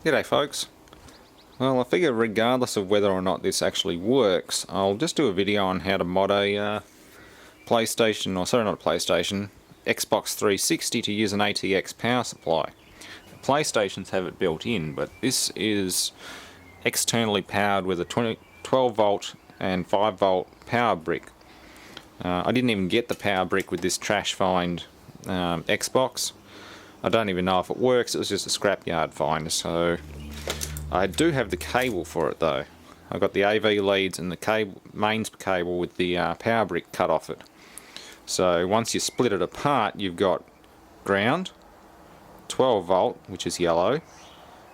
G'day folks. Well, I figure regardless of whether or not this actually works, I'll just do a video on how to mod a PlayStation, or sorry, not a PlayStation, Xbox 360 to use an ATX power supply. PlayStations have it built in, but this is externally powered with a 12 volt and 5 volt power brick. I didn't even get the power brick with this trash find Xbox. I don't even know if it works. It was just a scrapyard find, so I do have the cable for it though. I've got the AV leads and the mains cable with the power brick cut off it. So once you split it apart, you've got ground, 12 volt, which is yellow,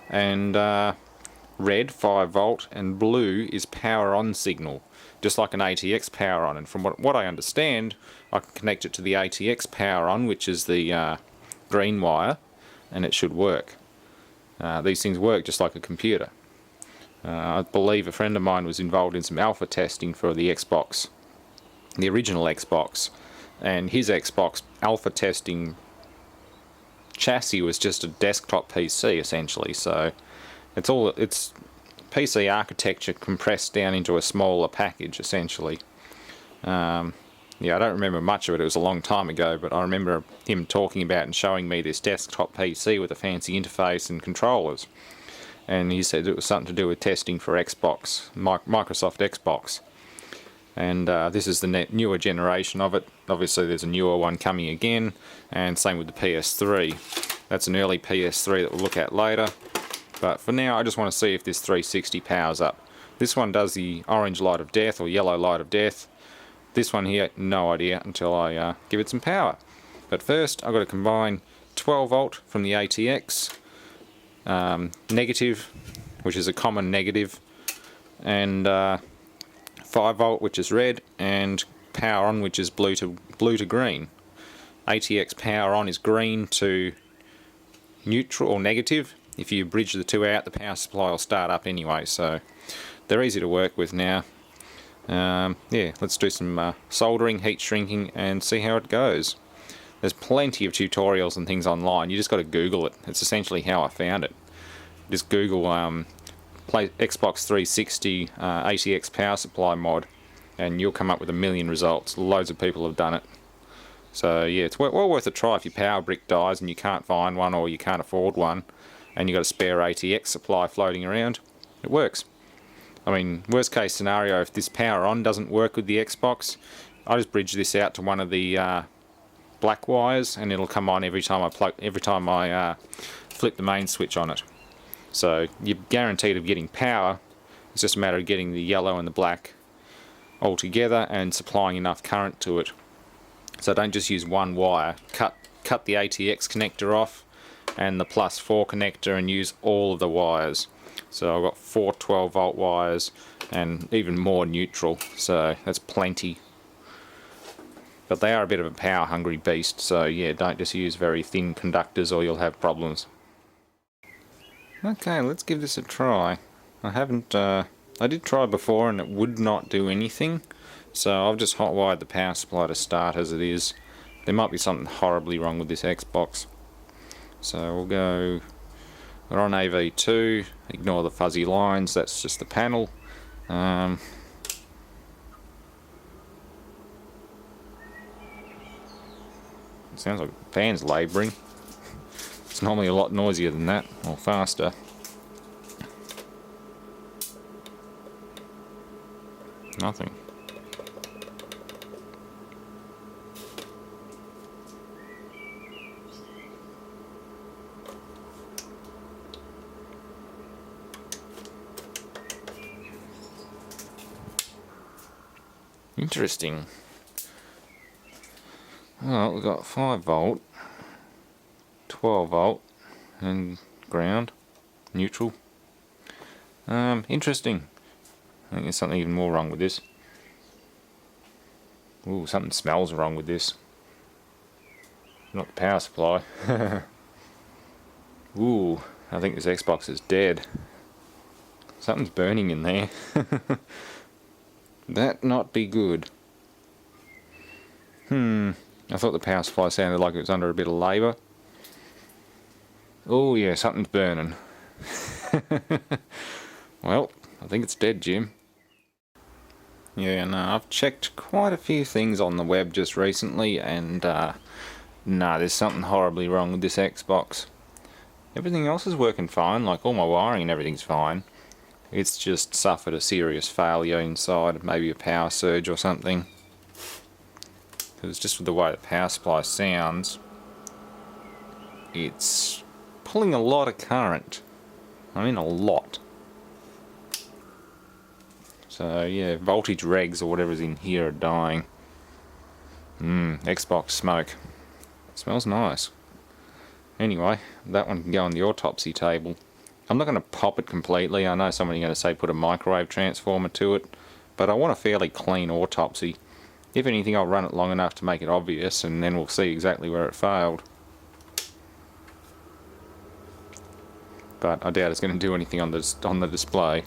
and red, 5 volt, and blue is power on signal, just like an ATX power on. And from what I understand, I can connect it to the ATX power on, which is the green wire, and it should work. These things work just like a computer. I believe a friend of mine was involved in some alpha testing for the Xbox, the original Xbox, and his Xbox alpha testing chassis was just a desktop PC essentially. So it's PC architecture compressed down into a smaller package essentially. Yeah, I don't remember much of it. It was a long time ago, but I remember him talking about and showing me this desktop PC with a fancy interface and controllers. And he said it was something to do with testing for Xbox, Microsoft Xbox. And this is the newer generation of it. Obviously there's a newer one coming again, and same with the PS3. That's an early PS3 that we'll look at later. But for now, I just want to see if this 360 powers up. This one does the orange light of death, or yellow light of death. This one here, no idea until I give it some power. But first, I've got to combine 12 volt from the ATX, negative, which is a common negative, and 5 volt, which is red, and power on, which is blue to green. ATX power on is green to neutral or negative. If you bridge the two out, the power supply will start up anyway, so they're easy to work with now. Yeah, let's do some soldering, heat shrinking, and see how it goes. There's plenty of tutorials and things online. You just got to Google it. It's essentially how I found it. Just Google Xbox 360 ATX power supply mod, and you'll come up with a million results. Loads of people have done it. So yeah, it's well worth a try if your power brick dies and you can't find one, or you can't afford one, and you've got a spare ATX supply floating around. It works. I mean, worst case scenario, if this power on doesn't work with the Xbox, I just bridge this out to one of the black wires, and it'll come on every time I flip the main switch on it. So you're guaranteed of getting power. It's just a matter of getting the yellow and the black all together and supplying enough current to it. So don't just use one wire. Cut the ATX connector off and the +4 connector, and use all of the wires. So I've got 4 12 volt wires and even more neutral, so that's plenty. But they are a bit of a power hungry beast, so yeah, don't just use very thin conductors or you'll have problems. Okay, let's give this a try. I did try before and it would not do anything, so I've just hotwired the power supply to start as it is. There might be something horribly wrong with this Xbox. So we'll go, we're on AV2, ignore the fuzzy lines, that's just the panel. It sounds like the fan's labouring. It's normally a lot noisier than that, or faster. Nothing. Interesting. Well, we've got 5 volt, 12 volt, and ground, neutral. Interesting. I think there's something even more wrong with this. Ooh, something smells wrong with this. Not the power supply. Ooh, I think this Xbox is dead. Something's burning in there. That not be good. I thought the power supply sounded like it was under a bit of labour. Oh yeah, something's burning. Well, I think it's dead, Jim. Yeah, no, I've checked quite a few things on the web just recently, and there's something horribly wrong with this Xbox. Everything else is working fine, like all my wiring and everything's fine. It's just suffered a serious failure inside, maybe a power surge or something. Because just with the way the power supply sounds, it's pulling a lot of current. I mean a lot. So yeah, voltage regs or whatever's in here are dying. Xbox smoke. Smells nice. Anyway, that one can go on the autopsy table. I'm not going to pop it completely. I know somebody's going to say put a microwave transformer to it, but I want a fairly clean autopsy. If anything, I'll run it long enough to make it obvious, and then we'll see exactly where it failed. But I doubt it's going to do anything on the display.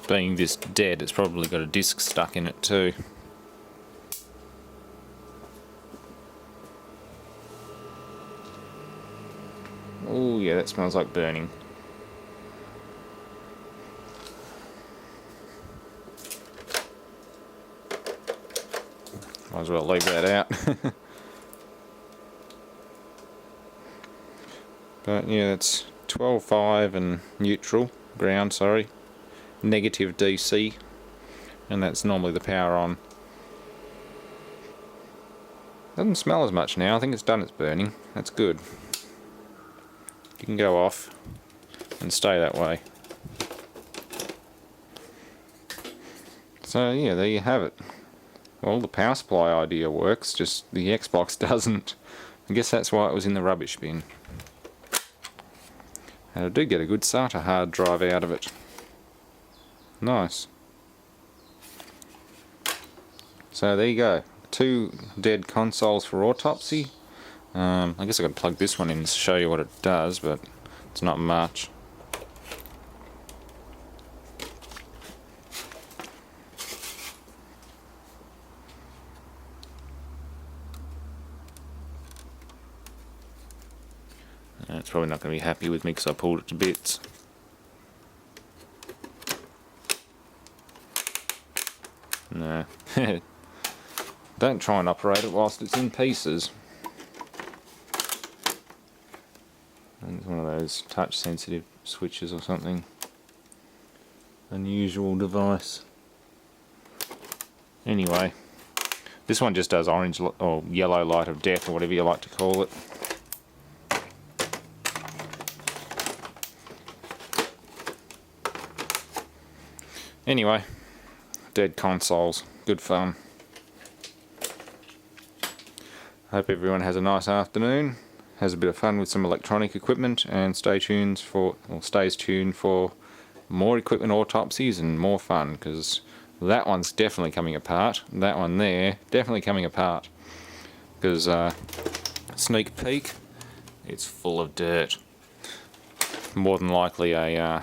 Being this dead, it's probably got a disc stuck in it too. Oh yeah, that smells like burning. Might as well leave that out. But yeah, it's 12.5 and neutral, ground, sorry. Negative DC, and that's normally the power on. Doesn't smell as much now. I think it's done its burning. That's good. You can go off and stay that way. So yeah, there you have it. Well, the power supply idea works, just the Xbox doesn't. I guess that's why it was in the rubbish bin. And I do get a good SATA hard drive out of it. Nice. So there you go. 2 dead consoles for autopsy. I guess I could plug this one in to show you what it does, but it's not much. It's probably not going to be happy with me because I pulled it to bits. No. Don't try and operate it whilst it's in pieces. It's one of those touch sensitive switches or something. Unusual device. Anyway, this one just does orange or yellow light of death or whatever you like to call it. Anyway, dead consoles, good fun. Hope everyone has a nice afternoon, has a bit of fun with some electronic equipment, and stays tuned for more equipment autopsies and more fun, because that one's definitely coming apart. That one there, definitely coming apart. Because, sneak peek, it's full of dirt. More than likely a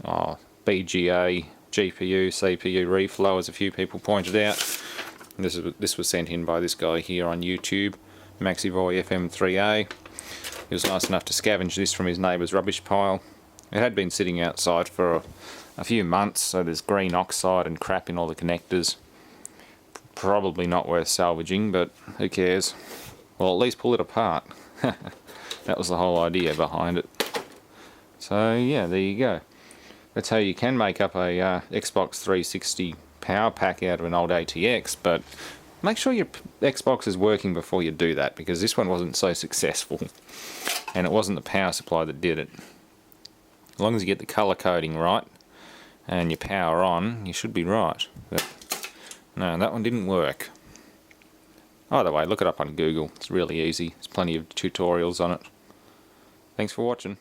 BGA, GPU, CPU reflow, as a few people pointed out. This was sent in by this guy here on YouTube, Maxivoy FM3A. He was nice enough to scavenge this from his neighbour's rubbish pile. It had been sitting outside for a few months, so there's green oxide and crap in all the connectors. Probably not worth salvaging, but who cares? Well, at least pull it apart. That was the whole idea behind it. So yeah, there you go. That's how you can make up a Xbox 360 power pack out of an old ATX, but make sure your Xbox is working before you do that, because this one wasn't so successful, and it wasn't the power supply that did it. As long as you get the colour coding right and your power on, you should be right. But no, that one didn't work. Either way, look it up on Google. It's really easy. There's plenty of tutorials on it. Thanks for watching.